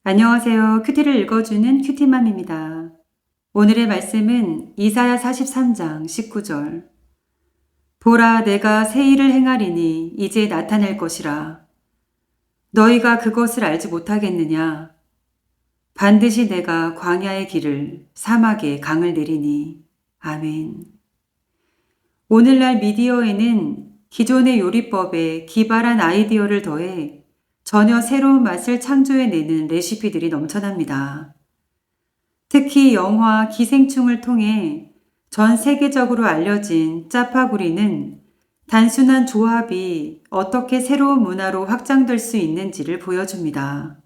안녕하세요. 큐티를 읽어주는 큐티맘입니다. 오늘의 말씀은 이사야 43장 19절. 보라, 내가 새 일을 행하리니 이제 나타낼 것이라. 너희가 그것을 알지 못하겠느냐? 반드시 내가 광야의 길을 사막에 강을 내리니. 아멘. 오늘날 미디어에는 기존의 요리법에 기발한 아이디어를 더해 전혀 새로운 맛을 창조해내는 레시피들이 넘쳐납니다. 특히 영화 기생충을 통해 전 세계적으로 알려진 짜파구리는 단순한 조합이 어떻게 새로운 문화로 확장될 수 있는지를 보여줍니다.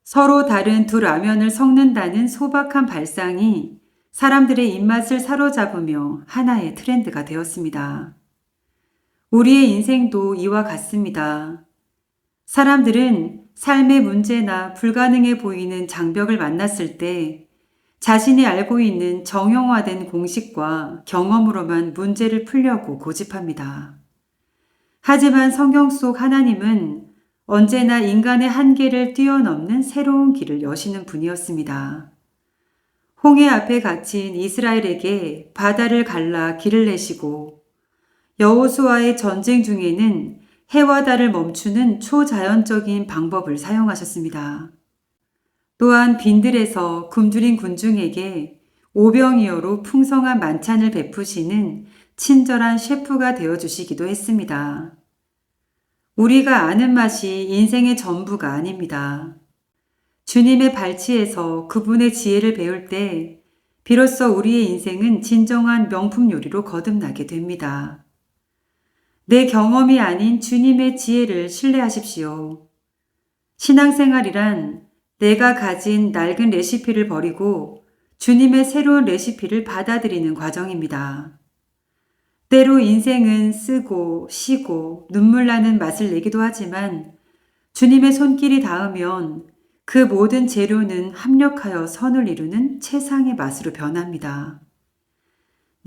서로 다른 두 라면을 섞는다는 소박한 발상이 사람들의 입맛을 사로잡으며 하나의 트렌드가 되었습니다. 우리의 인생도 이와 같습니다. 사람들은 삶의 문제나 불가능해 보이는 장벽을 만났을 때 자신이 알고 있는 정형화된 공식과 경험으로만 문제를 풀려고 고집합니다. 하지만 성경 속 하나님은 언제나 인간의 한계를 뛰어넘는 새로운 길을 여시는 분이었습니다. 홍해 앞에 갇힌 이스라엘에게 바다를 갈라 길을 내시고 여호수아의 전쟁 중에는 해와 달을 멈추는 초자연적인 방법을 사용하셨습니다. 또한 빈들에서 굶주린 군중에게 오병이어로 풍성한 만찬을 베푸시는 친절한 셰프가 되어주시기도 했습니다. 우리가 아는 맛이 인생의 전부가 아닙니다. 주님의 발치에서 그분의 지혜를 배울 때 비로소 우리의 인생은 진정한 명품 요리로 거듭나게 됩니다. 내 경험이 아닌 주님의 지혜를 신뢰하십시오. 신앙생활이란 내가 가진 낡은 레시피를 버리고 주님의 새로운 레시피를 받아들이는 과정입니다. 때로 인생은 쓰고 쉬고 눈물 나는 맛을 내기도 하지만 주님의 손길이 닿으면 그 모든 재료는 합력하여 선을 이루는 최상의 맛으로 변합니다.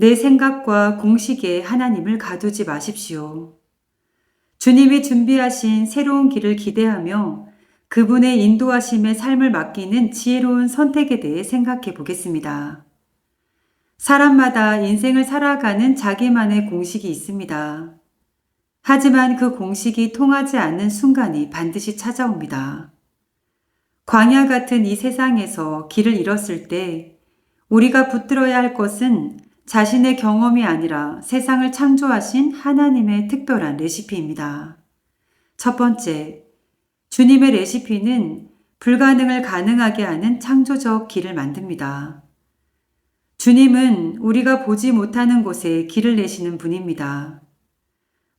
내 생각과 공식에 하나님을 가두지 마십시오. 주님이 준비하신 새로운 길을 기대하며 그분의 인도하심의 삶을 맡기는 지혜로운 선택에 대해 생각해 보겠습니다. 사람마다 인생을 살아가는 자기만의 공식이 있습니다. 하지만 그 공식이 통하지 않는 순간이 반드시 찾아옵니다. 광야 같은 이 세상에서 길을 잃었을 때 우리가 붙들어야 할 것은 자신의 경험이 아니라 세상을 창조하신 하나님의 특별한 레시피입니다. 첫 번째, 주님의 레시피는 불가능을 가능하게 하는 창조적 길을 만듭니다. 주님은 우리가 보지 못하는 곳에 길을 내시는 분입니다.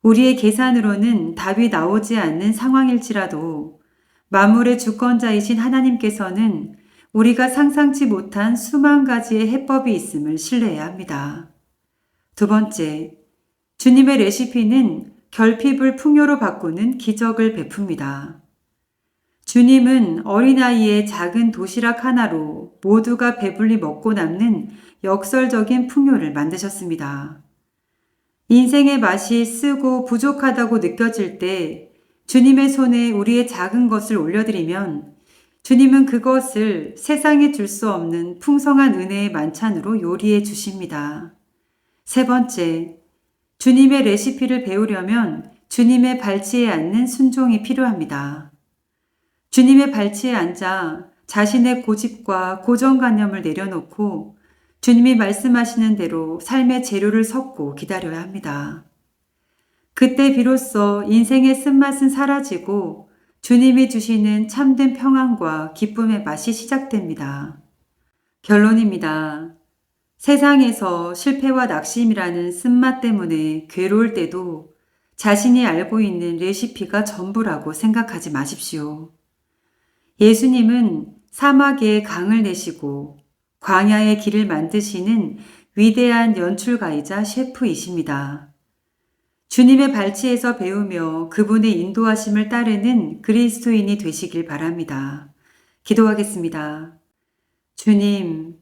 우리의 계산으로는 답이 나오지 않는 상황일지라도 만물의 주권자이신 하나님께서는 우리가 상상치 못한 수만 가지의 해법이 있음을 신뢰해야 합니다. 두 번째, 주님의 레시피는 결핍을 풍요로 바꾸는 기적을 베풉니다. 주님은 어린아이의 작은 도시락 하나로 모두가 배불리 먹고 남는 역설적인 풍요를 만드셨습니다. 인생의 맛이 쓰고 부족하다고 느껴질 때 주님의 손에 우리의 작은 것을 올려드리면 주님은 그것을 세상에 줄 수 없는 풍성한 은혜의 만찬으로 요리해 주십니다. 세 번째, 주님의 레시피를 배우려면 주님의 발치에 앉는 순종이 필요합니다. 주님의 발치에 앉아 자신의 고집과 고정관념을 내려놓고 주님이 말씀하시는 대로 삶의 재료를 섞고 기다려야 합니다. 그때 비로소 인생의 쓴맛은 사라지고 주님이 주시는 참된 평안과 기쁨의 맛이 시작됩니다. 결론입니다. 세상에서 실패와 낙심이라는 쓴맛 때문에 괴로울 때도 자신이 알고 있는 레시피가 전부라고 생각하지 마십시오. 예수님은 사막에 강을 내시고 광야의 길을 만드시는 위대한 연출가이자 셰프이십니다. 주님의 발치에서 배우며 그분의 인도하심을 따르는 그리스도인이 되시길 바랍니다. 기도하겠습니다. 주님,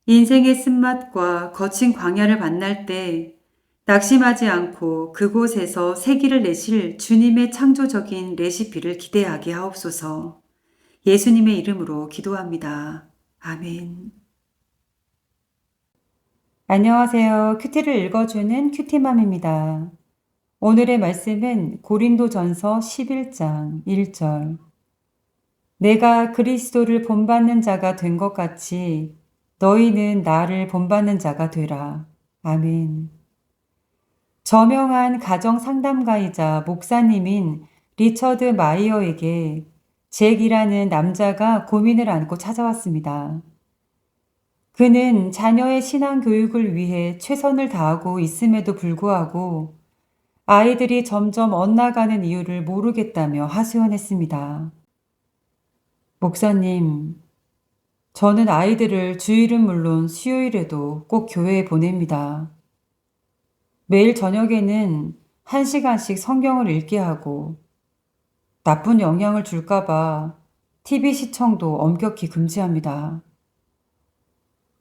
인생의 쓴맛과 거친 광야를 만날 때 낙심하지 않고 그곳에서 새 길을 내실 주님의 창조적인 레시피를 기대하게 하옵소서. 예수님의 이름으로 기도합니다. 아멘. 안녕하세요. 큐티를 읽어주는 큐티맘입니다. 오늘의 말씀은 고린도전서 11장 1절. 내가 그리스도를 본받는 자가 된 것 같이 너희는 나를 본받는 자가 되라. 아멘. 저명한 가정 상담가이자 목사님인 리처드 마이어에게 잭이라는 남자가 고민을 안고 찾아왔습니다. 그는 자녀의 신앙 교육을 위해 최선을 다하고 있음에도 불구하고 아이들이 점점 엇나가는 이유를 모르겠다며 하소연했습니다. 목사님, 저는 아이들을 주일은 물론 수요일에도 꼭 교회에 보냅니다. 매일 저녁에는 1시간씩 성경을 읽게 하고 나쁜 영향을 줄까봐 TV 시청도 엄격히 금지합니다.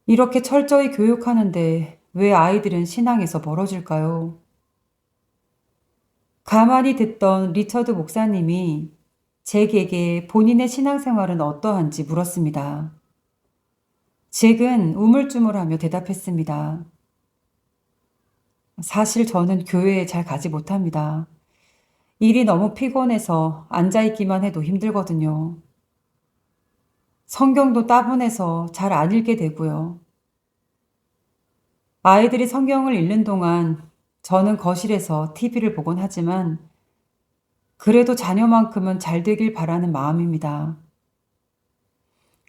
이렇게 철저히 교육하는데 왜 아이들은 신앙에서 멀어질까요? 가만히 듣던 리처드 목사님이 잭에게 본인의 신앙생활은 어떠한지 물었습니다. 잭은 우물쭈물하며 대답했습니다. 사실 저는 교회에 잘 가지 못합니다. 일이 너무 피곤해서 앉아있기만 해도 힘들거든요. 성경도 따분해서 잘 안 읽게 되고요. 아이들이 성경을 읽는 동안 저는 거실에서 TV를 보곤 하지만 그래도 자녀만큼은 잘 되길 바라는 마음입니다.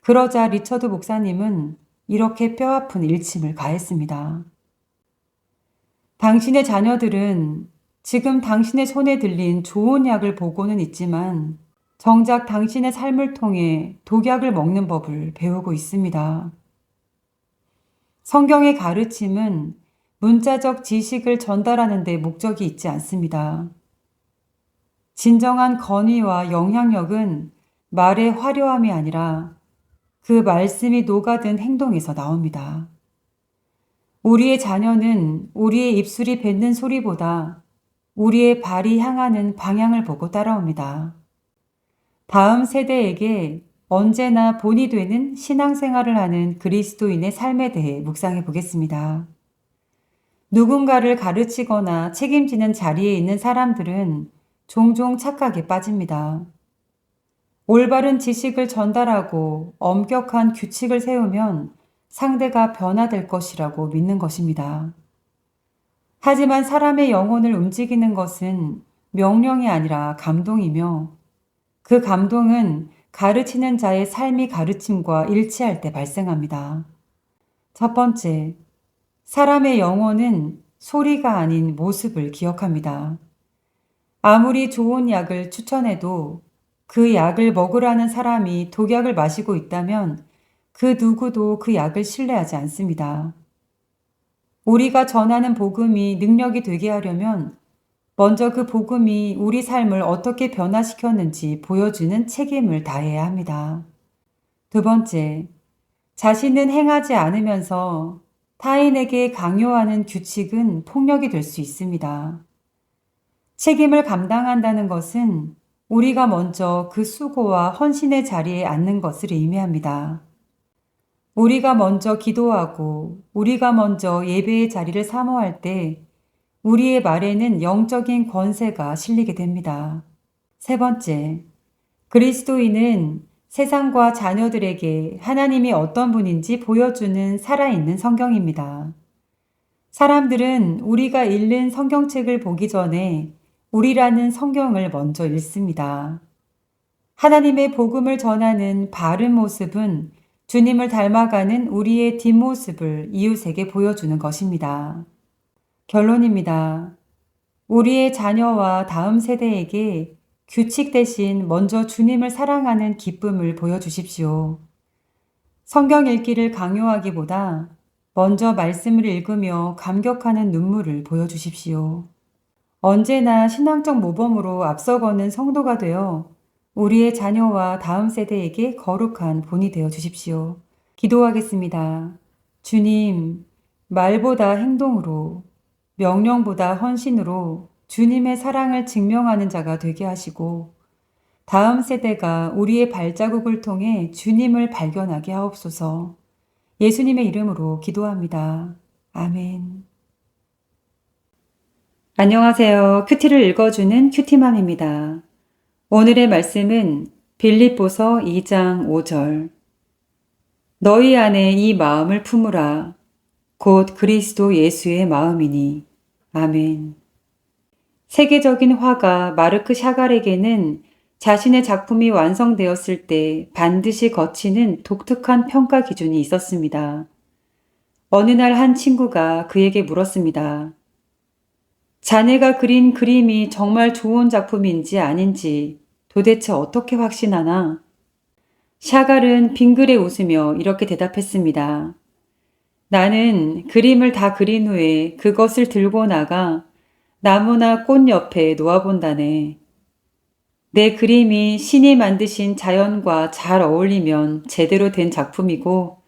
그러자 리처드 목사님은 이렇게 뼈아픈 일침을 가했습니다. 당신의 자녀들은 지금 당신의 손에 들린 좋은 약을 보고는 있지만 정작 당신의 삶을 통해 독약을 먹는 법을 배우고 있습니다. 성경의 가르침은 문자적 지식을 전달하는 데 목적이 있지 않습니다. 진정한 권위와 영향력은 말의 화려함이 아니라 그 말씀이 녹아든 행동에서 나옵니다. 우리의 자녀는 우리의 입술이 뱉는 소리보다 우리의 발이 향하는 방향을 보고 따라옵니다. 다음 세대에게 언제나 본이 되는 신앙생활을 하는 그리스도인의 삶에 대해 묵상해 보겠습니다. 누군가를 가르치거나 책임지는 자리에 있는 사람들은 종종 착각에 빠집니다. 올바른 지식을 전달하고 엄격한 규칙을 세우면 상대가 변화될 것이라고 믿는 것입니다. 하지만 사람의 영혼을 움직이는 것은 명령이 아니라 감동이며 그 감동은 가르치는 자의 삶이 가르침과 일치할 때 발생합니다. 첫 번째, 사람의 영혼은 소리가 아닌 모습을 기억합니다. 아무리 좋은 약을 추천해도 그 약을 먹으라는 사람이 독약을 마시고 있다면 그 누구도 그 약을 신뢰하지 않습니다. 우리가 전하는 복음이 능력이 되게 하려면 먼저 그 복음이 우리 삶을 어떻게 변화시켰는지 보여주는 책임을 다해야 합니다. 두 번째, 자신은 행하지 않으면서 타인에게 강요하는 규칙은 폭력이 될 수 있습니다. 책임을 감당한다는 것은 우리가 먼저 그 수고와 헌신의 자리에 앉는 것을 의미합니다. 우리가 먼저 기도하고 우리가 먼저 예배의 자리를 사모할 때 우리의 말에는 영적인 권세가 실리게 됩니다. 세 번째, 그리스도인은 세상과 자녀들에게 하나님이 어떤 분인지 보여주는 살아있는 성경입니다. 사람들은 우리가 읽는 성경책을 보기 전에 우리라는 성경을 먼저 읽습니다. 하나님의 복음을 전하는 바른 모습은 주님을 닮아가는 우리의 뒷모습을 이웃에게 보여주는 것입니다. 결론입니다. 우리의 자녀와 다음 세대에게 규칙 대신 먼저 주님을 사랑하는 기쁨을 보여주십시오. 성경 읽기를 강요하기보다 먼저 말씀을 읽으며 감격하는 눈물을 보여주십시오. 언제나 신앙적 모범으로 앞서가는 성도가 되어 우리의 자녀와 다음 세대에게 거룩한 본이 되어 주십시오. 기도하겠습니다. 주님, 말보다 행동으로, 명령보다 헌신으로 주님의 사랑을 증명하는 자가 되게 하시고 다음 세대가 우리의 발자국을 통해 주님을 발견하게 하옵소서. 예수님의 이름으로 기도합니다. 아멘. 안녕하세요. 큐티를 읽어주는 큐티맘입니다. 오늘의 말씀은 빌립보서 2장 5절. 너희 안에 이 마음을 품으라. 곧 그리스도 예수의 마음이니. 아멘. 세계적인 화가 마르크 샤갈에게는 자신의 작품이 완성되었을 때 반드시 거치는 독특한 평가 기준이 있었습니다. 어느 날 한 친구가 그에게 물었습니다. 자네가 그린 그림이 정말 좋은 작품인지 아닌지 도대체 어떻게 확신하나? 샤갈은 빙그레 웃으며 이렇게 대답했습니다. 나는 그림을 다 그린 후에 그것을 들고 나가 나무나 꽃 옆에 놓아본다네. 내 그림이 신이 만드신 자연과 잘 어울리면 제대로 된 작품이고,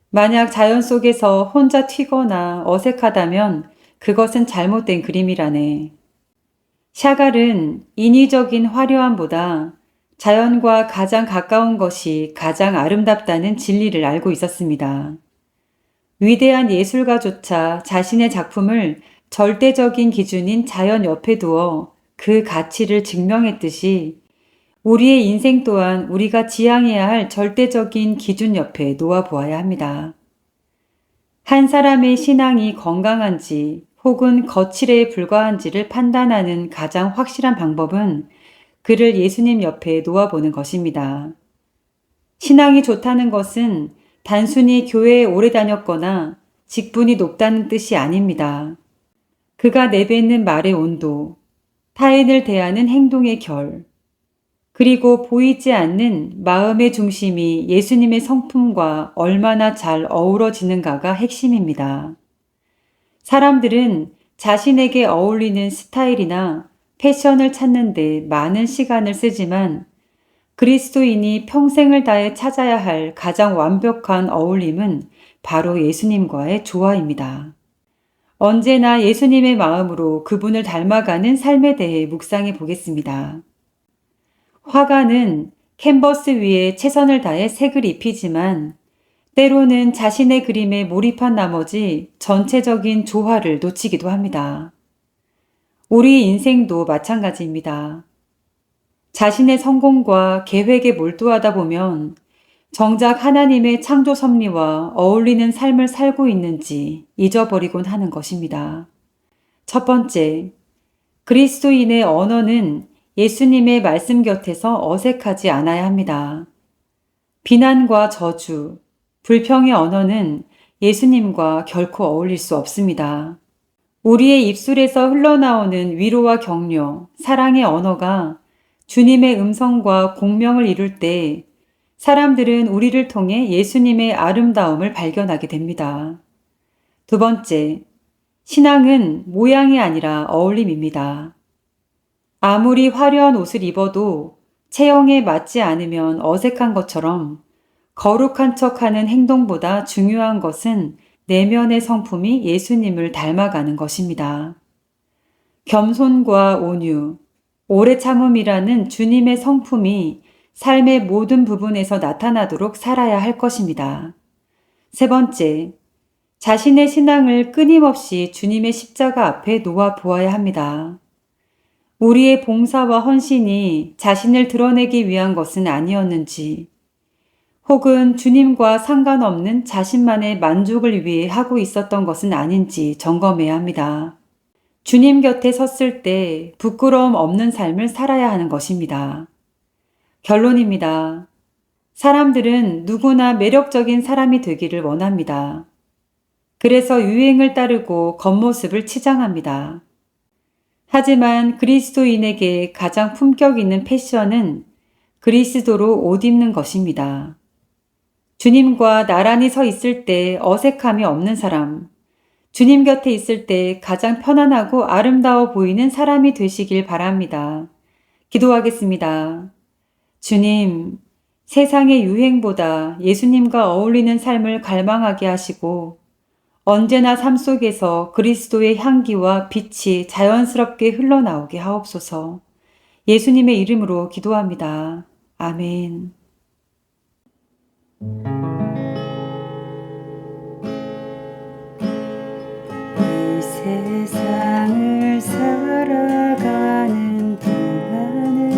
만약 자연 속에서 혼자 튀거나 어색하다면 그것은 잘못된 그림이라네. 샤갈은 인위적인 화려함보다 자연과 가장 가까운 것이 가장 아름답다는 진리를 알고 있었습니다. 위대한 예술가조차 자신의 작품을 절대적인 기준인 자연 옆에 두어 그 가치를 증명했듯이 우리의 인생 또한 우리가 지향해야 할 절대적인 기준 옆에 놓아보아야 합니다. 한 사람의 신앙이 건강한지 혹은 거칠에 불과한지를 판단하는 가장 확실한 방법은 그를 예수님 옆에 놓아보는 것입니다. 신앙이 좋다는 것은 단순히 교회에 오래 다녔거나 직분이 높다는 뜻이 아닙니다. 그가 내뱉는 말의 온도, 타인을 대하는 행동의 결, 그리고 보이지 않는 마음의 중심이 예수님의 성품과 얼마나 잘 어우러지는가가 핵심입니다. 사람들은 자신에게 어울리는 스타일이나 패션을 찾는데 많은 시간을 쓰지만 그리스도인이 평생을 다해 찾아야 할 가장 완벽한 어울림은 바로 예수님과의 조화입니다. 언제나 예수님의 마음으로 그분을 닮아가는 삶에 대해 묵상해 보겠습니다. 화가는 캔버스 위에 최선을 다해 색을 입히지만 때로는 자신의 그림에 몰입한 나머지 전체적인 조화를 놓치기도 합니다. 우리 인생도 마찬가지입니다. 자신의 성공과 계획에 몰두하다 보면 정작 하나님의 창조 섭리와 어울리는 삶을 살고 있는지 잊어버리곤 하는 것입니다. 첫 번째, 그리스도인의 언어는 예수님의 말씀 곁에서 어색하지 않아야 합니다. 비난과 저주, 불평의 언어는 예수님과 결코 어울릴 수 없습니다. 우리의 입술에서 흘러나오는 위로와 격려, 사랑의 언어가 주님의 음성과 공명을 이룰 때 사람들은 우리를 통해 예수님의 아름다움을 발견하게 됩니다. 두 번째, 신앙은 모양이 아니라 어울림입니다. 아무리 화려한 옷을 입어도 체형에 맞지 않으면 어색한 것처럼 거룩한 척하는 행동보다 중요한 것은 내면의 성품이 예수님을 닮아가는 것입니다. 겸손과 온유, 오래 참음이라는 주님의 성품이 삶의 모든 부분에서 나타나도록 살아야 할 것입니다. 세 번째, 자신의 신앙을 끊임없이 주님의 십자가 앞에 놓아 보아야 합니다. 우리의 봉사와 헌신이 자신을 드러내기 위한 것은 아니었는지, 혹은 주님과 상관없는 자신만의 만족을 위해 하고 있었던 것은 아닌지 점검해야 합니다. 주님 곁에 섰을 때 부끄러움 없는 삶을 살아야 하는 것입니다. 결론입니다. 사람들은 누구나 매력적인 사람이 되기를 원합니다. 그래서 유행을 따르고 겉모습을 치장합니다. 하지만 그리스도인에게 가장 품격 있는 패션은 그리스도로 옷 입는 것입니다. 주님과 나란히 서 있을 때 어색함이 없는 사람, 주님 곁에 있을 때 가장 편안하고 아름다워 보이는 사람이 되시길 바랍니다. 기도하겠습니다. 주님, 세상의 유행보다 예수님과 어울리는 삶을 갈망하게 하시고 언제나 삶 속에서 그리스도의 향기와 빛이 자연스럽게 흘러나오게 하옵소서. 예수님의 이름으로 기도합니다. 아멘. 이 세상을 살아가는 동안에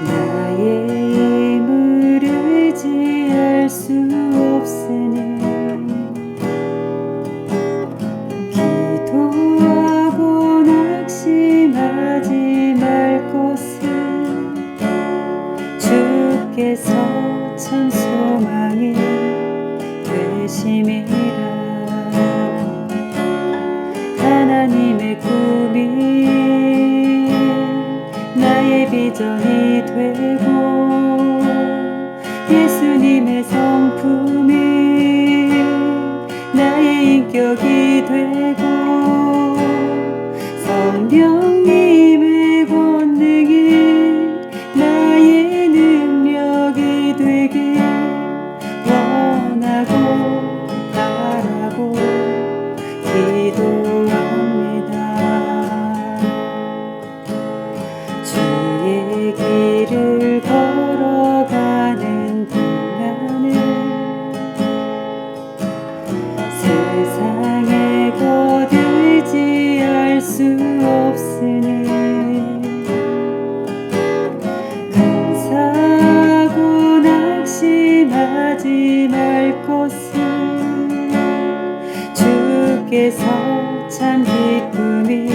나의 힘을 의지할 수 없으니 기도하고 낙심하지 말 것은 주께서 참 소망이 되심이라. 하나님의 꿈이 나의 비전이 되고 예수님의 성품이 나의 인격이 되고 성령님의 권능이 나의 능력이 되길 원하고 바라고 기도합니다. 주의 길을 걸어가는 동안에 세상에 거들지할 수 없으니 감사하고 낙심하지 말 것은 주께서 참 기쁨이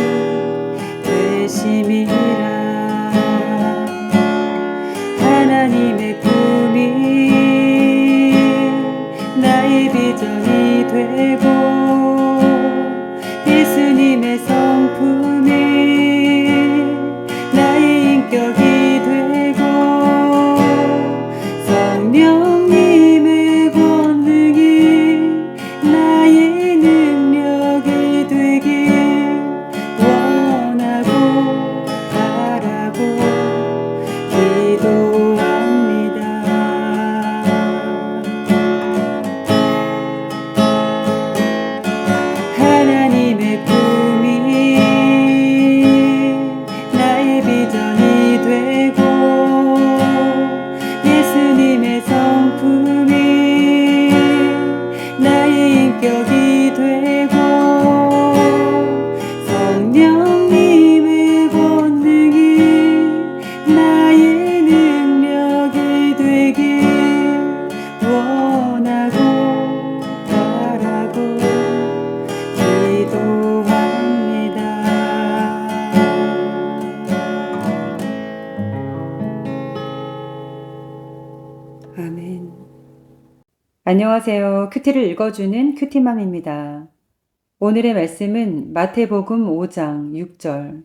되심이라. 하나님의 꿈이 나의 비전이 되고 예수님의 성품이 나의 인격이 되고 성령님의 권능이 나의 능력이 되길 원하고 바라고 기도합니다. 하나님의 꿈이 나의 비전이 되고 예수님의 성품이 나의 인격이 되고 성령님의 권능이 나의 능력이 되길 원하고 바라고 기도합니다. 아멘. 안녕하세요. 큐티를 읽어주는 큐티맘입니다. 오늘의 말씀은 마태복음 5장 6절.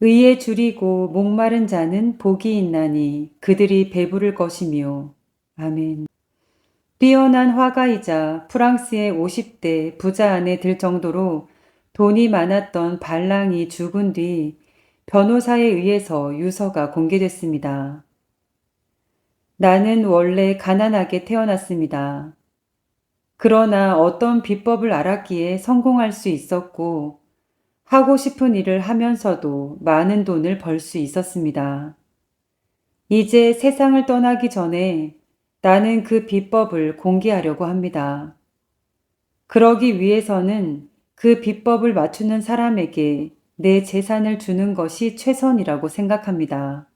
의에 줄이고 목마른 자는 복이 있나니 그들이 배부를 것이며. 아멘. 뛰어난 화가이자 프랑스의 50대 부자 안에 들 정도로 돈이 많았던 발랑이 죽은 뒤 변호사에 의해서 유서가 공개됐습니다. 나는 원래 가난하게 태어났습니다. 그러나 어떤 비법을 알았기에 성공할 수 있었고 하고 싶은 일을 하면서도 많은 돈을 벌 수 있었습니다. 이제 세상을 떠나기 전에 나는 그 비법을 공개하려고 합니다. 그러기 위해서는 그 비법을 맞추는 사람에게 내 재산을 주는 것이 최선이라고 생각합니다.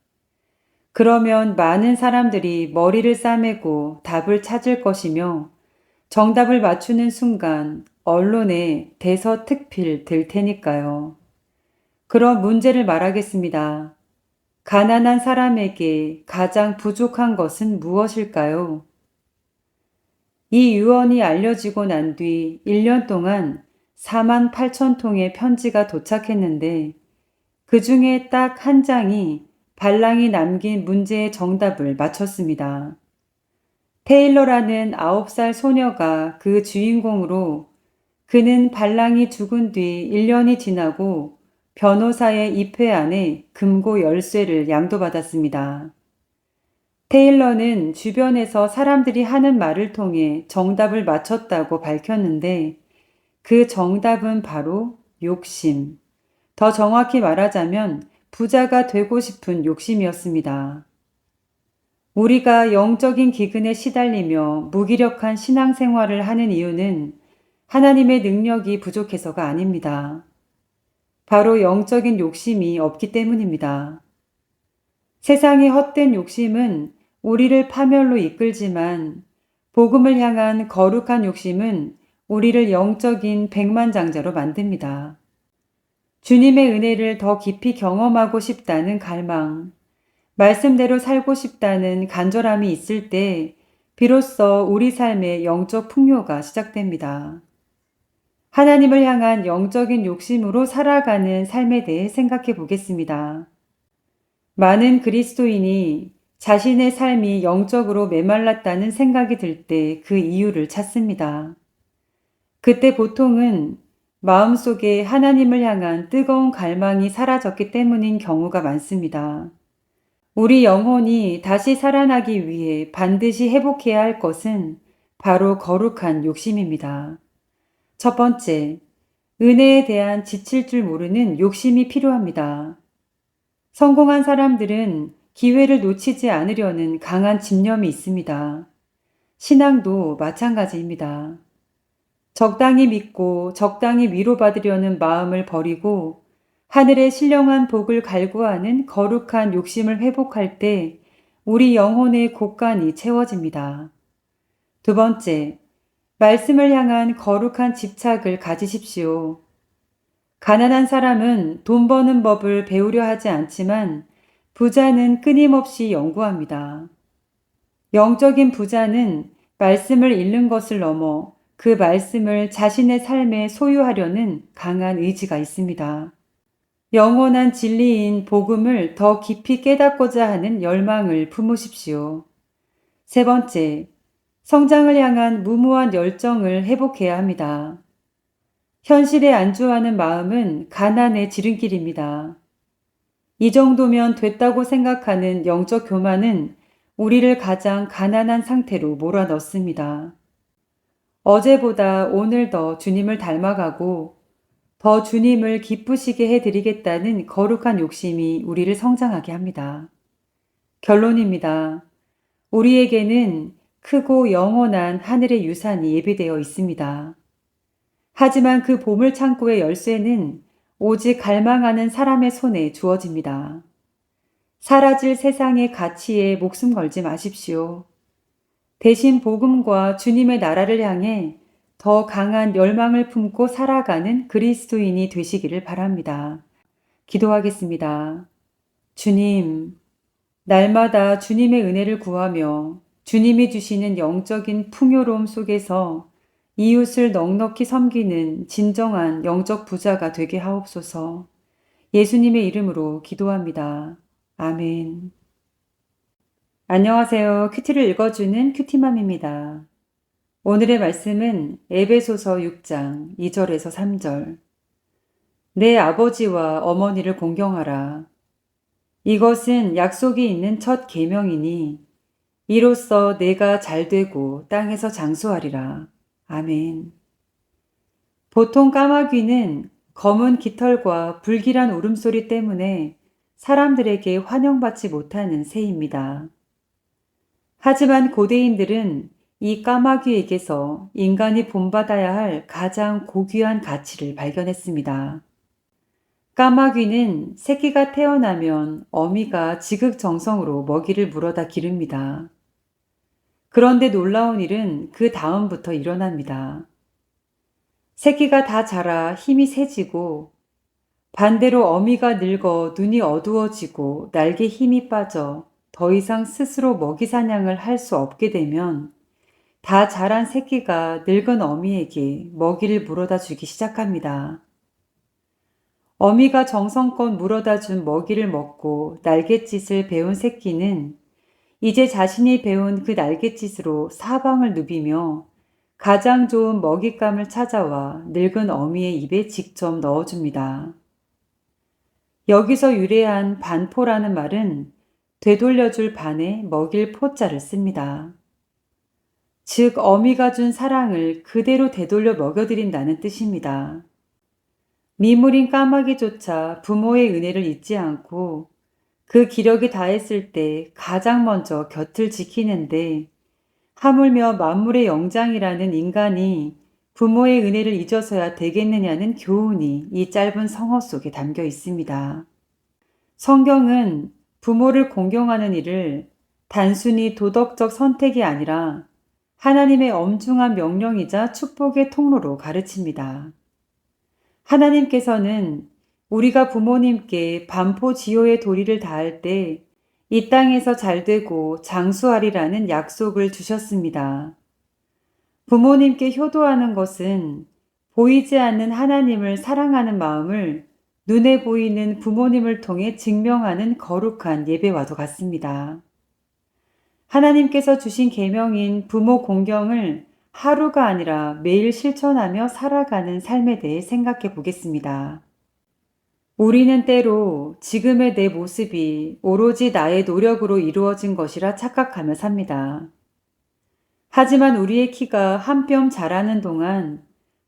그러면 많은 사람들이 머리를 싸매고 답을 찾을 것이며 정답을 맞추는 순간 언론에 대서특필 될 테니까요. 그럼 문제를 말하겠습니다. 가난한 사람에게 가장 부족한 것은 무엇일까요? 이 유언이 알려지고 난 뒤 1년 동안 48,000통의 편지가 도착했는데 그 중에 딱 한 장이 발랑이 남긴 문제의 정답을 맞췄습니다. 테일러라는 9살 소녀가 그 주인공으로 그는 발랑이 죽은 뒤 1년이 지나고 변호사의 입회 안에 금고 열쇠를 양도받았습니다. 테일러는 주변에서 사람들이 하는 말을 통해 정답을 맞췄다고 밝혔는데 그 정답은 바로 욕심, 더 정확히 말하자면 부자가 되고 싶은 욕심이었습니다. 우리가 영적인 기근에 시달리며 무기력한 신앙생활을 하는 이유는 하나님의 능력이 부족해서가 아닙니다. 바로 영적인 욕심이 없기 때문입니다. 세상의 헛된 욕심은 우리를 파멸로 이끌지만 복음을 향한 거룩한 욕심은 우리를 영적인 백만장자로 만듭니다. 주님의 은혜를 더 깊이 경험하고 싶다는 갈망, 말씀대로 살고 싶다는 간절함이 있을 때 비로소 우리 삶의 영적 풍요가 시작됩니다. 하나님을 향한 영적인 욕심으로 살아가는 삶에 대해 생각해 보겠습니다. 많은 그리스도인이 자신의 삶이 영적으로 메말랐다는 생각이 들 때 그 이유를 찾습니다. 그때 보통은 마음속에 하나님을 향한 뜨거운 갈망이 사라졌기 때문인 경우가 많습니다. 우리 영혼이 다시 살아나기 위해 반드시 회복해야 할 것은 바로 거룩한 욕심입니다. 첫 번째, 은혜에 대한 지칠 줄 모르는 욕심이 필요합니다. 성공한 사람들은 기회를 놓치지 않으려는 강한 집념이 있습니다. 신앙도 마찬가지입니다. 적당히 믿고 적당히 위로받으려는 마음을 버리고 하늘의 신령한 복을 갈구하는 거룩한 욕심을 회복할 때 우리 영혼의 곳간이 채워집니다. 두 번째, 말씀을 향한 거룩한 집착을 가지십시오. 가난한 사람은 돈 버는 법을 배우려 하지 않지만 부자는 끊임없이 연구합니다. 영적인 부자는 말씀을 읽는 것을 넘어 그 말씀을 자신의 삶에 소유하려는 강한 의지가 있습니다. 영원한 진리인 복음을 더 깊이 깨닫고자 하는 열망을 품으십시오. 세 번째, 성장을 향한 무모한 열정을 회복해야 합니다. 현실에 안주하는 마음은 가난의 지름길입니다. 이 정도면 됐다고 생각하는 영적 교만은 우리를 가장 가난한 상태로 몰아넣습니다. 어제보다 오늘 더 주님을 닮아가고 더 주님을 기쁘시게 해드리겠다는 거룩한 욕심이 우리를 성장하게 합니다. 결론입니다. 우리에게는 크고 영원한 하늘의 유산이 예비되어 있습니다. 하지만 그 보물 창고의 열쇠는 오직 갈망하는 사람의 손에 주어집니다. 사라질 세상의 가치에 목숨 걸지 마십시오. 대신 복음과 주님의 나라를 향해 더 강한 열망을 품고 살아가는 그리스도인이 되시기를 바랍니다. 기도하겠습니다. 주님, 날마다 주님의 은혜를 구하며 주님이 주시는 영적인 풍요로움 속에서 이웃을 넉넉히 섬기는 진정한 영적 부자가 되게 하옵소서. 예수님의 이름으로 기도합니다. 아멘. 안녕하세요. 큐티를 읽어주는 큐티맘입니다. 오늘의 말씀은 에베소서 6장 2절에서 3절. 내 아버지와 어머니를 공경하라. 이것은 약속이 있는 첫 계명이니 이로써 내가 잘되고 땅에서 장수하리라. 아멘. 보통 까마귀는 검은 깃털과 불길한 울음소리 때문에 사람들에게 환영받지 못하는 새입니다. 하지만 고대인들은 이 까마귀에게서 인간이 본받아야 할 가장 고귀한 가치를 발견했습니다. 까마귀는 새끼가 태어나면 어미가 지극정성으로 먹이를 물어다 기릅니다. 그런데 놀라운 일은 그 다음부터 일어납니다. 새끼가 다 자라 힘이 세지고 반대로 어미가 늙어 눈이 어두워지고 날개 힘이 빠져 더 이상 스스로 먹이 사냥을 할 수 없게 되면 다 자란 새끼가 늙은 어미에게 먹이를 물어다 주기 시작합니다. 어미가 정성껏 물어다 준 먹이를 먹고 날갯짓을 배운 새끼는 이제 자신이 배운 그 날갯짓으로 사방을 누비며 가장 좋은 먹잇감을 찾아와 늙은 어미의 입에 직접 넣어줍니다. 여기서 유래한 반포라는 말은 되돌려줄 반에 먹일 포자를 씁니다. 즉 어미가 준 사랑을 그대로 되돌려 먹여드린다는 뜻입니다. 미물인 까마귀조차 부모의 은혜를 잊지 않고 그 기력이 다했을 때 가장 먼저 곁을 지키는데 하물며 만물의 영장이라는 인간이 부모의 은혜를 잊어서야 되겠느냐는 교훈이 이 짧은 성어 속에 담겨 있습니다. 성경은 부모를 공경하는 일을 단순히 도덕적 선택이 아니라 하나님의 엄중한 명령이자 축복의 통로로 가르칩니다. 하나님께서는 우리가 부모님께 반포지호의 도리를 다할 때 이 땅에서 잘되고 장수하리라는 약속을 주셨습니다. 부모님께 효도하는 것은 보이지 않는 하나님을 사랑하는 마음을 눈에 보이는 부모님을 통해 증명하는 거룩한 예배와도 같습니다. 하나님께서 주신 계명인 부모 공경을 하루가 아니라 매일 실천하며 살아가는 삶에 대해 생각해 보겠습니다. 우리는 때로 지금의 내 모습이 오로지 나의 노력으로 이루어진 것이라 착각하며 삽니다. 하지만 우리의 키가 한 뼘 자라는 동안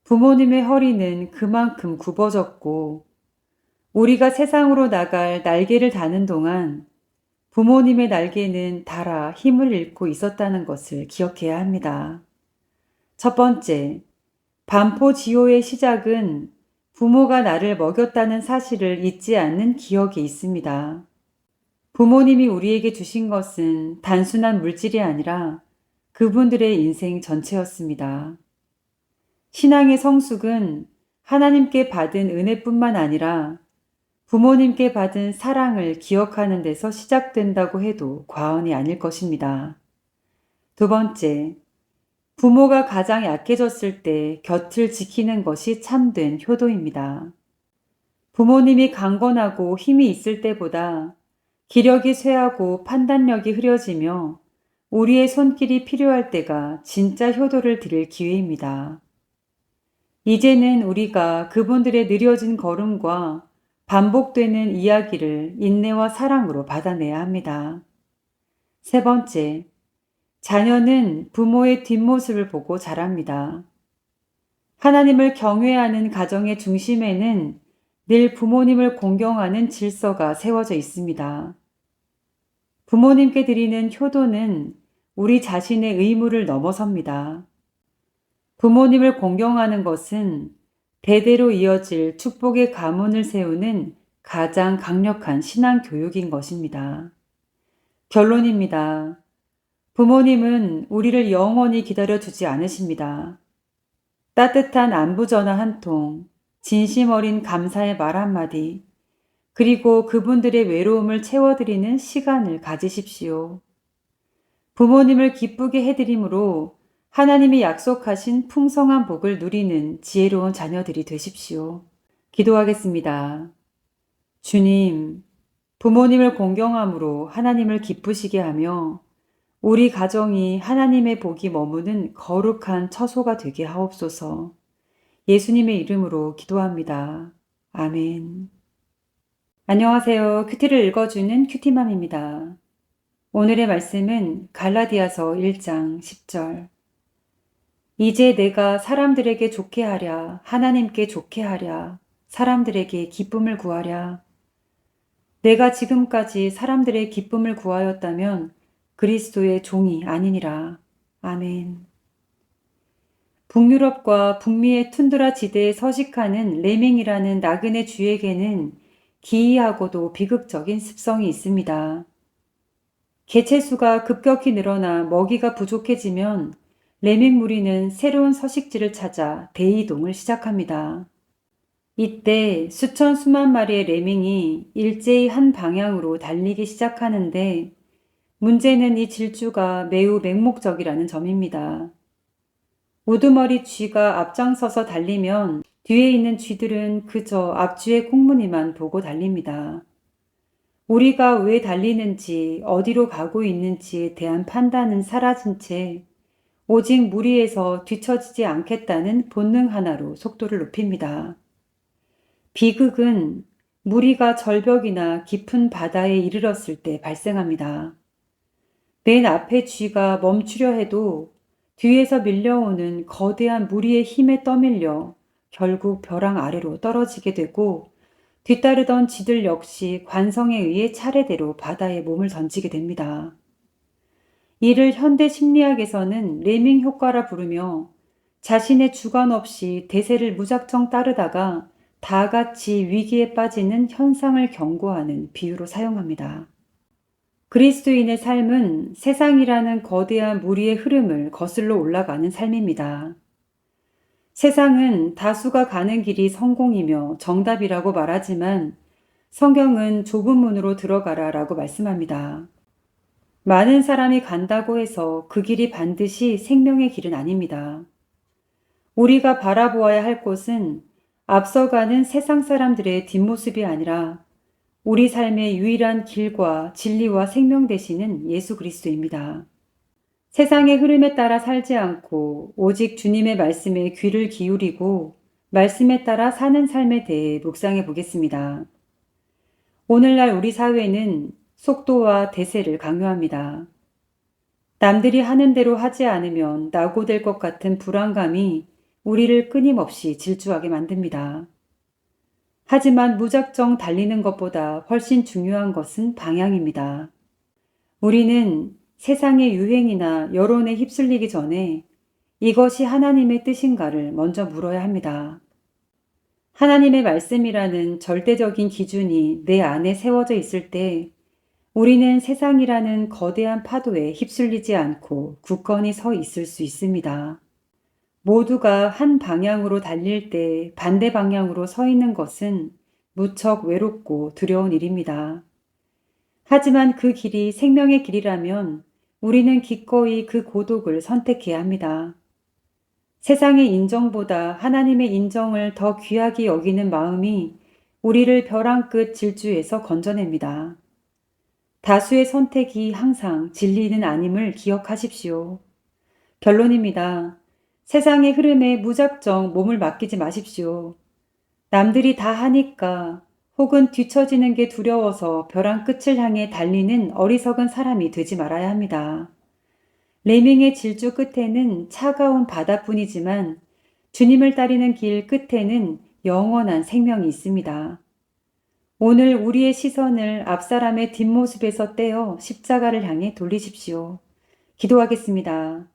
부모님의 허리는 그만큼 굽어졌고 우리가 세상으로 나갈 날개를 다는 동안 부모님의 날개는 닳아 힘을 잃고 있었다는 것을 기억해야 합니다. 첫 번째, 반포지호의 시작은 부모가 나를 먹였다는 사실을 잊지 않는 기억에 있습니다. 부모님이 우리에게 주신 것은 단순한 물질이 아니라 그분들의 인생 전체였습니다. 신앙의 성숙은 하나님께 받은 은혜뿐만 아니라 부모님께 받은 사랑을 기억하는 데서 시작된다고 해도 과언이 아닐 것입니다. 두 번째, 부모가 가장 약해졌을 때 곁을 지키는 것이 참된 효도입니다. 부모님이 강건하고 힘이 있을 때보다 기력이 쇠하고 판단력이 흐려지며 우리의 손길이 필요할 때가 진짜 효도를 드릴 기회입니다. 이제는 우리가 그분들의 느려진 걸음과 반복되는 이야기를 인내와 사랑으로 받아내야 합니다. 세 번째, 자녀는 부모의 뒷모습을 보고 자랍니다. 하나님을 경외하는 가정의 중심에는 늘 부모님을 공경하는 질서가 세워져 있습니다. 부모님께 드리는 효도는 우리 자신의 의무를 넘어섭니다. 부모님을 공경하는 것은 대대로 이어질 축복의 가문을 세우는 가장 강력한 신앙 교육인 것입니다. 결론입니다. 부모님은 우리를 영원히 기다려주지 않으십니다. 따뜻한 안부 전화 한 통, 진심 어린 감사의 말 한마디, 그리고 그분들의 외로움을 채워드리는 시간을 가지십시오. 부모님을 기쁘게 해드림으로 하나님이 약속하신 풍성한 복을 누리는 지혜로운 자녀들이 되십시오. 기도하겠습니다. 주님, 부모님을 공경함으로 하나님을 기쁘시게 하며 우리 가정이 하나님의 복이 머무는 거룩한 처소가 되게 하옵소서. 예수님의 이름으로 기도합니다. 아멘. 안녕하세요. 큐티를 읽어주는 큐티맘입니다. 오늘의 말씀은 갈라디아서 1장 10절. 이제 내가 사람들에게 좋게 하랴, 하나님께 좋게 하랴, 사람들에게 기쁨을 구하랴. 내가 지금까지 사람들의 기쁨을 구하였다면 그리스도의 종이 아니니라. 아멘. 북유럽과 북미의 툰드라 지대에 서식하는 레밍이라는 나그네 쥐에게는 기이하고도 비극적인 습성이 있습니다. 개체수가 급격히 늘어나 먹이가 부족해지면 레밍 무리는 새로운 서식지를 찾아 대이동을 시작합니다. 이때 수천 수만 마리의 레밍이 일제히 한 방향으로 달리기 시작하는데 문제는 이 질주가 매우 맹목적이라는 점입니다. 우두머리 쥐가 앞장서서 달리면 뒤에 있는 쥐들은 그저 앞쥐의 콩무늬만 보고 달립니다. 우리가 왜 달리는지 어디로 가고 있는지에 대한 판단은 사라진 채 오직 무리에서 뒤처지지 않겠다는 본능 하나로 속도를 높입니다. 비극은 무리가 절벽이나 깊은 바다에 이르렀을 때 발생합니다. 맨 앞에 쥐가 멈추려 해도 뒤에서 밀려오는 거대한 무리의 힘에 떠밀려 결국 벼랑 아래로 떨어지게 되고 뒤따르던 쥐들 역시 관성에 의해 차례대로 바다에 몸을 던지게 됩니다. 이를 현대 심리학에서는 레밍 효과라 부르며 자신의 주관 없이 대세를 무작정 따르다가 다 같이 위기에 빠지는 현상을 경고하는 비유로 사용합니다. 그리스도인의 삶은 세상이라는 거대한 무리의 흐름을 거슬러 올라가는 삶입니다. 세상은 다수가 가는 길이 성공이며 정답이라고 말하지만 성경은 좁은 문으로 들어가라 라고 말씀합니다. 많은 사람이 간다고 해서 그 길이 반드시 생명의 길은 아닙니다. 우리가 바라보아야 할 곳은 앞서가는 세상 사람들의 뒷모습이 아니라 우리 삶의 유일한 길과 진리와 생명 되시는 예수 그리스도입니다. 세상의 흐름에 따라 살지 않고 오직 주님의 말씀에 귀를 기울이고 말씀에 따라 사는 삶에 대해 묵상해 보겠습니다. 오늘날 우리 사회는 속도와 대세를 강요합니다. 남들이 하는 대로 하지 않으면 낙오될 것 같은 불안감이 우리를 끊임없이 질주하게 만듭니다. 하지만 무작정 달리는 것보다 훨씬 중요한 것은 방향입니다. 우리는 세상의 유행이나 여론에 휩쓸리기 전에 이것이 하나님의 뜻인가를 먼저 물어야 합니다. 하나님의 말씀이라는 절대적인 기준이 내 안에 세워져 있을 때 우리는 세상이라는 거대한 파도에 휩쓸리지 않고 굳건히 서 있을 수 있습니다. 모두가 한 방향으로 달릴 때 반대 방향으로 서 있는 것은 무척 외롭고 두려운 일입니다. 하지만 그 길이 생명의 길이라면 우리는 기꺼이 그 고독을 선택해야 합니다. 세상의 인정보다 하나님의 인정을 더 귀하게 여기는 마음이 우리를 벼랑 끝 질주에서 건져냅니다. 다수의 선택이 항상 진리는 아님을 기억하십시오. 결론입니다. 세상의 흐름에 무작정 몸을 맡기지 마십시오. 남들이 다 하니까 혹은 뒤처지는 게 두려워서 벼랑 끝을 향해 달리는 어리석은 사람이 되지 말아야 합니다. 레밍의 질주 끝에는 차가운 바다뿐이지만 주님을 따르는 길 끝에는 영원한 생명이 있습니다. 오늘 우리의 시선을 앞사람의 뒷모습에서 떼어 십자가를 향해 돌리십시오. 기도하겠습니다.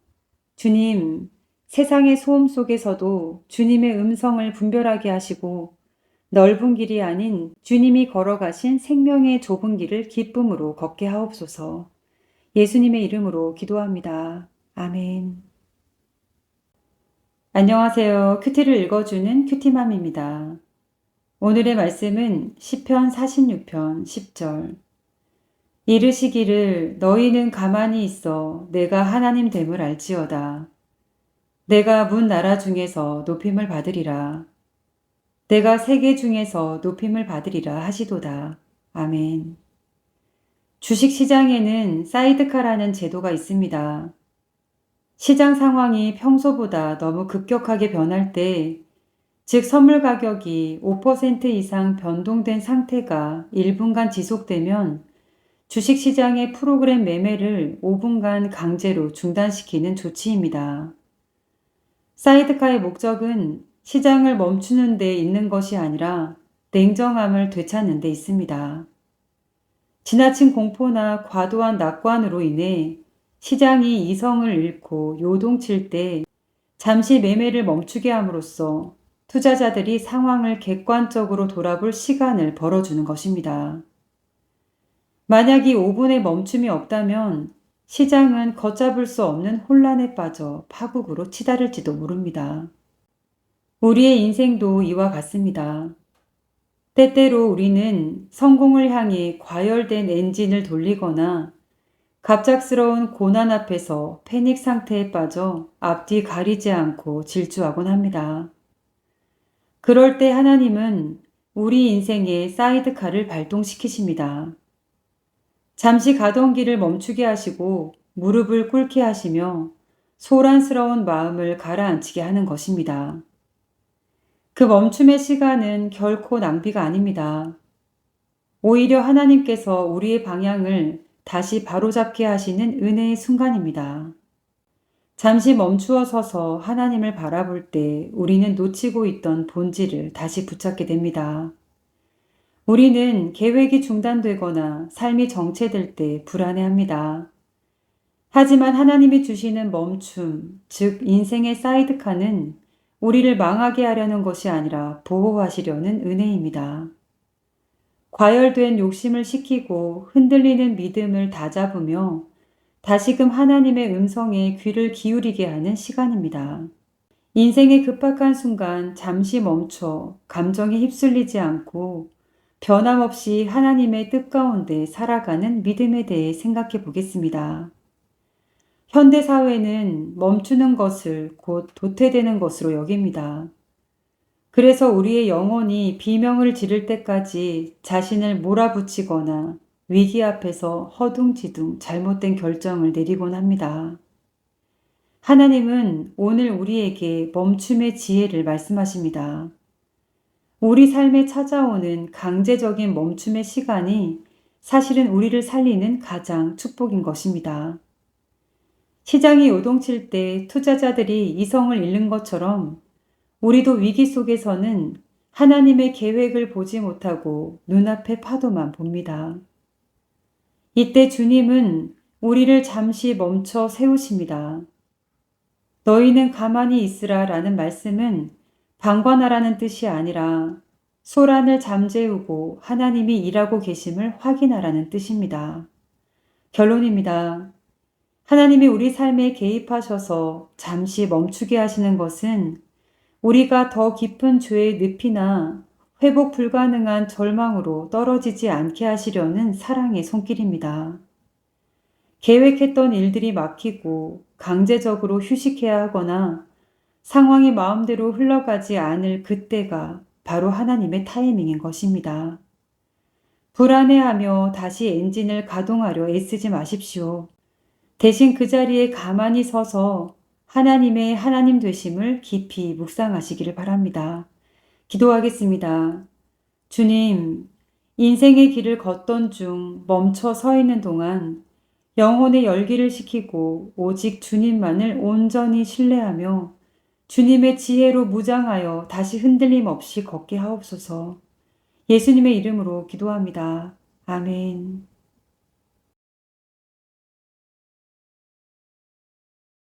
주님, 세상의 소음 속에서도 주님의 음성을 분별하게 하시고 넓은 길이 아닌 주님이 걸어가신 생명의 좁은 길을 기쁨으로 걷게 하옵소서. 예수님의 이름으로 기도합니다. 아멘. 안녕하세요. 큐티를 읽어주는 큐티맘입니다. 오늘의 말씀은 시편 46편 10절. 이르시기를 너희는 가만히 있어 내가 하나님 됨을 알지어다. 내가 문 나라 중에서 높임을 받으리라. 내가 세계 중에서 높임을 받으리라 하시도다. 아멘. 주식시장에는 사이드카라는 제도가 있습니다. 시장 상황이 평소보다 너무 급격하게 변할 때, 즉 선물 가격이 5% 이상 변동된 상태가 1분간 지속되면 주식시장의 프로그램 매매를 5분간 강제로 중단시키는 조치입니다. 사이드카의 목적은 시장을 멈추는 데 있는 것이 아니라 냉정함을 되찾는 데 있습니다. 지나친 공포나 과도한 낙관으로 인해 시장이 이성을 잃고 요동칠 때 잠시 매매를 멈추게 함으로써 투자자들이 상황을 객관적으로 돌아볼 시간을 벌어주는 것입니다. 만약 이 5분의 멈춤이 없다면 시장은 걷잡을 수 없는 혼란에 빠져 파국으로 치달을지도 모릅니다. 우리의 인생도 이와 같습니다. 때때로 우리는 성공을 향해 과열된 엔진을 돌리거나 갑작스러운 고난 앞에서 패닉 상태에 빠져 앞뒤 가리지 않고 질주하곤 합니다. 그럴 때 하나님은 우리 인생의 사이드카를 발동시키십니다. 잠시 가던 길을 멈추게 하시고 무릎을 꿇게 하시며 소란스러운 마음을 가라앉히게 하는 것입니다. 그 멈춤의 시간은 결코 낭비가 아닙니다. 오히려 하나님께서 우리의 방향을 다시 바로잡게 하시는 은혜의 순간입니다. 잠시 멈추어 서서 하나님을 바라볼 때 우리는 놓치고 있던 본질을 다시 붙잡게 됩니다. 우리는 계획이 중단되거나 삶이 정체될 때 불안해합니다. 하지만 하나님이 주시는 멈춤, 즉 인생의 사이드카는 우리를 망하게 하려는 것이 아니라 보호하시려는 은혜입니다. 과열된 욕심을 식히고 흔들리는 믿음을 다잡으며 다시금 하나님의 음성에 귀를 기울이게 하는 시간입니다. 인생의 급박한 순간 잠시 멈춰 감정에 휩쓸리지 않고 변함없이 하나님의 뜻 가운데 살아가는 믿음에 대해 생각해 보겠습니다. 현대사회는 멈추는 것을 곧 도태되는 것으로 여깁니다. 그래서 우리의 영혼이 비명을 지를 때까지 자신을 몰아붙이거나 위기 앞에서 허둥지둥 잘못된 결정을 내리곤 합니다. 하나님은 오늘 우리에게 멈춤의 지혜를 말씀하십니다. 우리 삶에 찾아오는 강제적인 멈춤의 시간이 사실은 우리를 살리는 가장 축복인 것입니다. 시장이 요동칠 때 투자자들이 이성을 잃는 것처럼 우리도 위기 속에서는 하나님의 계획을 보지 못하고 눈앞의 파도만 봅니다. 이때 주님은 우리를 잠시 멈춰 세우십니다. 너희는 가만히 있으라 라는 말씀은 방관하라는 뜻이 아니라 소란을 잠재우고 하나님이 일하고 계심을 확인하라는 뜻입니다. 결론입니다. 하나님이 우리 삶에 개입하셔서 잠시 멈추게 하시는 것은 우리가 더 깊은 죄의 늪이나 회복 불가능한 절망으로 떨어지지 않게 하시려는 사랑의 손길입니다. 계획했던 일들이 막히고 강제적으로 휴식해야 하거나 상황이 마음대로 흘러가지 않을 그때가 바로 하나님의 타이밍인 것입니다. 불안해하며 다시 엔진을 가동하려 애쓰지 마십시오. 대신 그 자리에 가만히 서서 하나님의 하나님 되심을 깊이 묵상하시기를 바랍니다. 기도하겠습니다. 주님, 인생의 길을 걷던 중 멈춰 서 있는 동안 영혼의 열기를 식히고 오직 주님만을 온전히 신뢰하며 주님의 지혜로 무장하여 다시 흔들림 없이 걷게 하옵소서. 예수님의 이름으로 기도합니다. 아멘.